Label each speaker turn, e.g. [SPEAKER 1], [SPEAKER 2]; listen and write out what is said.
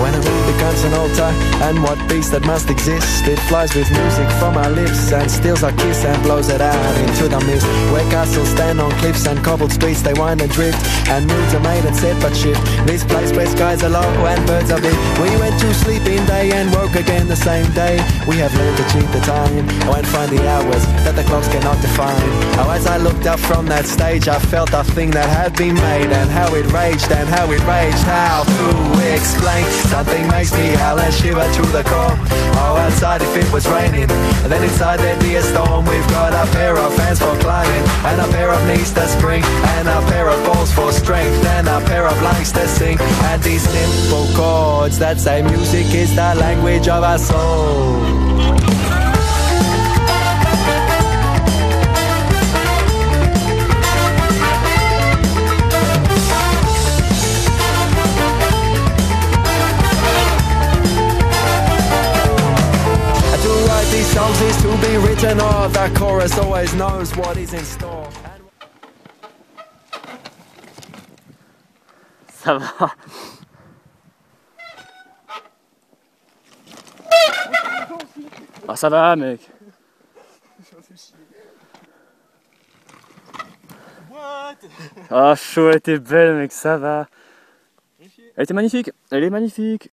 [SPEAKER 1] When a moon becomes an altar, and what beast that must exist, it flies with music from our lips and steals our kiss and blows it out into the mist. Where castles stand on cliffs and cobbled streets, they wind and drift, and moods are made and set but shift. This place where skies are low and birds are big. We went to sleep in day and woke again the same day. We have learned to cheat the time, and find the hours that the clocks cannot define. Oh, as I looked up from that stage, I felt a thing that had been made, and how it raged, and how it raged. How to explain? Something makes me howl and shiver to the core. Oh, outside if it was raining, and then inside there'd be a storm. We've got a pair of hands for climbing, and a pair of knees to spring, and a pair of balls for strength, and a pair of lungs to sing. And these simple chords that say music is the language of our soul. These songs is to be written, or the chorus always knows what is in store.
[SPEAKER 2] Ça va. Ah ça va mec. Ah chaud, elle était belle mec, ça va. Elle était magnifique, elle est magnifique.